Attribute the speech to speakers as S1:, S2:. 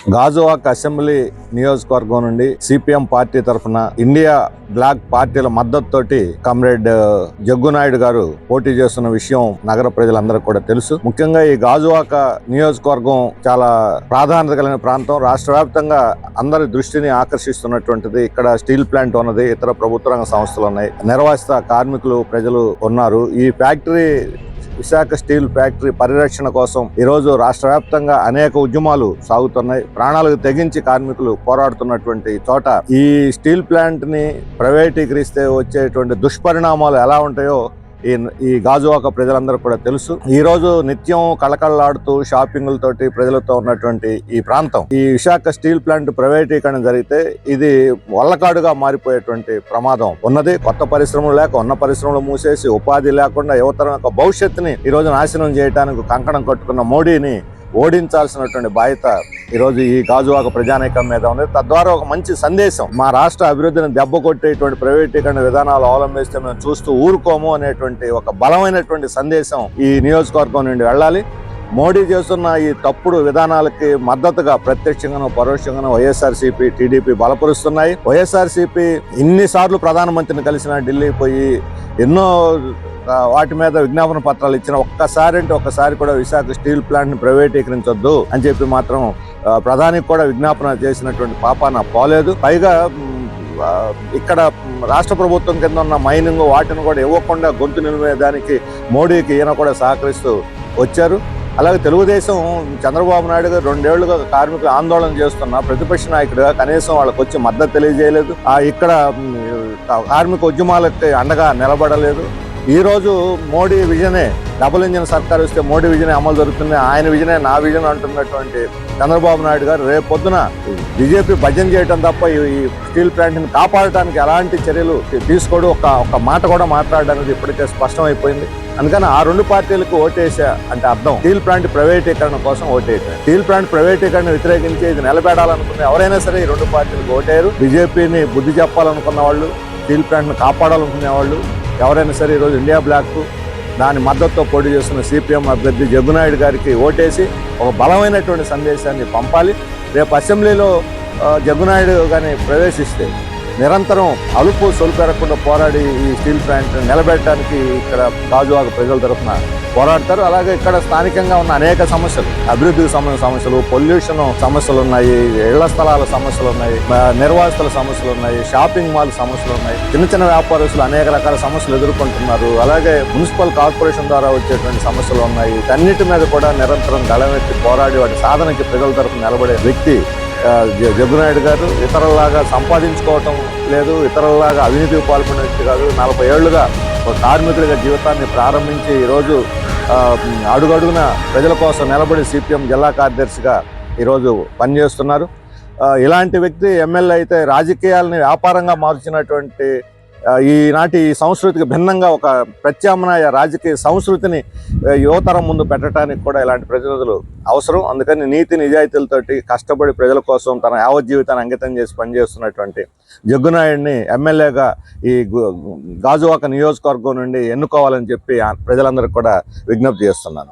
S1: Gajuwaka assembly నియోజకవర్గం నుండి CPM party తరఫున ఇండియా బ్లాక్ పార్టీల మద్దతుతోటి కామ్రేడ్ జగ్గునాయుడు గారు పోటీ చేస్తున్న విషయం నగర ప్రజలందరికీ కూడా తెలుసు. ముఖ్యంగా ఈ గాజువాక నియోజకవర్గం చాలా ప్రాధాన్యత కలిగిన ప్రాంతం. రాష్ట్ర వ్యాప్తంగా అందరి దృష్టిని ఆకర్షిస్తున్నటువంటిది. ఇక్కడ స్టీల్ ప్లాంట్ ఉన్నది, ఇతర ప్రభుత్వ రంగ సంస్థలు ఉన్నాయి, నిర్వాసిత కార్మికులు ప్రజలు ఉన్నారు. ఈ ఫ్యాక్టరీ విశాఖ స్టీల్ ఫ్యాక్టరీ పరిరక్షణ కోసం ఈరోజు రాష్ట్ర వ్యాప్తంగా అనేక ఉద్యమాలు సాగుతున్నాయి. ప్రాణాలకు తెగించి కార్మికులు పోరాడుతున్నటువంటి చోట ఈ స్టీల్ ప్లాంట్ ని ప్రైవేటీకరిస్తే వచ్చేటువంటి దుష్పరిణామాలు ఎలా ఉంటాయో ఈ గాజువాక ప్రజలందరూ కూడా తెలుసు. ఈ రోజు నిత్యం కళకళలాడుతూ షాపింగులతోటి ప్రజలతో ఉన్నటువంటి ఈ ప్రాంతం, ఈ విశాఖ స్టీల్ ప్లాంట్ ప్రైవేటీకరణ జరిగితే ఇది వల్లకాడుగా మారిపోయేటువంటి ప్రమాదం ఉన్నది. కొత్త పరిశ్రమలు లేక ఉన్న పరిశ్రమలు మూసేసి ఉపాధి లేకుండా యువతరం యొక్క భవిష్యత్తుని ఈ రోజు నాశనం చేయడానికి కంకణం కట్టుకున్న మోడీని ఓడించాల్సినటువంటి బాధ్యత ఈరోజు ఈ గాజువాక ప్రజానీకం మీద ఉంది. తద్వారా ఒక మంచి సందేశం, మా రాష్ట్ర అభివృద్ధిని దెబ్బ కొట్టేటువంటి ప్రైవేటీకరణ విధానాలు అవలంబిస్తే మేము చూస్తూ ఊరుకోము అనేటువంటి ఒక బలమైనటువంటి సందేశం ఈ నియోజకవర్గం నుండి వెళ్ళాలి. మోడీ చేస్తున్న ఈ తప్పుడు విధానాలకి మద్దతుగా ప్రత్యక్షంగానూ పరోక్షంగానూ వైఎస్ఆర్సీపీ, టీడీపీ బలపరుస్తున్నాయి. వైఎస్ఆర్సీపీ ఇన్నిసార్లు ప్రధానమంత్రిని కలిసిన ఢిల్లీ పోయి ఎన్నో వాటి మీద విజ్ఞాపన పత్రాలు ఇచ్చిన ఒక్కసారి కూడా విశాఖ స్టీల్ ప్లాంట్ ని ప్రైవేటీకరించొద్దు అని చెప్పి మాత్రం ప్రధానికి కూడా విజ్ఞాపన చేసినటువంటి పాపాన పోలేదు. పైగా ఇక్కడ రాష్ట్ర ప్రభుత్వం కింద ఉన్న మైనింగ్ వాటిని కూడా ఇవ్వకుండా గొంతు నిలిపేదానికి మోడీకి ఈయన కూడా సహకరిస్తూ వచ్చారు. అలాగే తెలుగుదేశం చంద్రబాబు నాయుడు గారు 2 ఏళ్లుగా కార్మికులు ఆందోళన చేస్తున్న ప్రతిపక్ష నాయకుడిగా కనీసం వాళ్ళకి వచ్చి మద్దతు తెలియజేయలేదు. ఇక్కడ కార్మిక ఉద్యమాలకి అండగా నిలబడలేదు. ఈ రోజు మోడీ విజనే, డబుల్ ఇంజిన్ సర్కార్ వస్తే మోడీ విజనే అమలు జరుగుతుంది, ఆయన విజనే నా విజన్ అంటున్నటువంటి చంద్రబాబు నాయుడు గారు రేపు పొద్దున బీజేపీ భజన చేయడం తప్ప ఈ స్టీల్ ప్లాంట్ ని కాపాడటానికి ఎలాంటి చర్యలు తీసుకోడు, ఒక మాట కూడా మాట్లాడడానికి ఇప్పటికే స్పష్టమైపోయింది. అందుకని ఆ 2 పార్టీలకు ఓటేసా అంటే అర్థం స్టీల్ ప్లాంట్ ప్రైవేటీకరణ కోసం ఓటేసారు. స్టీల్ ప్లాంట్ ప్రైవేటీకరణ వ్యతిరేకించి ఇది నిలబెడాలనుకున్న ఎవరైనా సరే ఈ 2 పార్టీలకు ఓటేరు. బీజేపీని బుద్ధి చెప్పాలనుకున్న వాళ్ళు, స్టీల్ ప్లాంట్ ని కాపాడాలనుకునే వాళ్ళు ఎవరైనా సరే ఈరోజు ఇండియా బ్లాక్ దాని మద్దతుతో పోటీ చేస్తున్న సిపిఎం అభ్యర్థి జగ్గునాయుడు గారికి ఓటేసి ఒక బలమైనటువంటి సందేశాన్ని పంపాలి. రేపు అసెంబ్లీలో జగ్గునాయుడు కానీ ప్రవేశిస్తే నిరంతరం అలుపు సొలుపెరగకుండా పోరాడి ఈ స్టీల్ ప్లాంట్ నిలబెట్టడానికి ఇక్కడ గాజువాక ప్రజల తరఫున పోరాడతారు. అలాగే ఇక్కడ స్థానికంగా ఉన్న అనేక సమస్యలు, అభివృద్ధికి సంబంధించిన సమస్యలు, పొల్యూషన్ సమస్యలు ఉన్నాయి, ఇళ్ల స్థలాల సమస్యలు ఉన్నాయి, నిర్వాసితుల సమస్యలు ఉన్నాయి, షాపింగ్ మాల్ సమస్యలు ఉన్నాయి, చిన్న వ్యాపారస్తులు అనేక రకాల సమస్యలు ఎదుర్కొంటున్నారు. అలాగే మున్సిపల్ కార్పొరేషన్ ద్వారా వచ్చేటువంటి సమస్యలు ఉన్నాయి. అన్నిటి మీద కూడా నిరంతరం గళమెత్తి పోరాడి వాటి సాధనకి ప్రజల తరఫున నిలబడే వ్యక్తి జగ్గునాయుడు గారు. ఇతరులలాగా సంపాదించుకోవటం లేదు, ఇతరులలాగా అవినీతికి పాల్పడే వ్యక్తి కాదు. 40 ఏళ్లుగా ఒక కార్మికుడిగా జీవితాన్ని ప్రారంభించి ఈరోజు అడుగడుగున ప్రజల కోసం నిలబడి సిపిఎం జిల్లా కార్యదర్శిగా ఈరోజు పనిచేస్తున్నారు. ఇలాంటి వ్యక్తి ఎమ్మెల్యే అయితే రాజకీయాలని వ్యాపారంగా మార్చినటువంటి ఈనాటి సంస్కృతికి భిన్నంగా ఒక ప్రత్యామ్నాయ రాజకీయ సంస్కృతిని యువతరం ముందు పెట్టడానికి కూడా ఇలాంటి ప్రతినిధులు అవసరం. అందుకని నీతి నిజాయితీలతోటి కష్టపడి ప్రజల కోసం తన యావత్ జీవితాన్ని అంకితం చేసి పనిచేస్తున్నటువంటి జగ్గునాయుడిని ఎమ్మెల్యేగా ఈ గాజువాక నియోజకవర్గం నుండి ఎన్నుకోవాలని చెప్పి ప్రజలందరికీ కూడా విజ్ఞప్తి చేస్తున్నాను.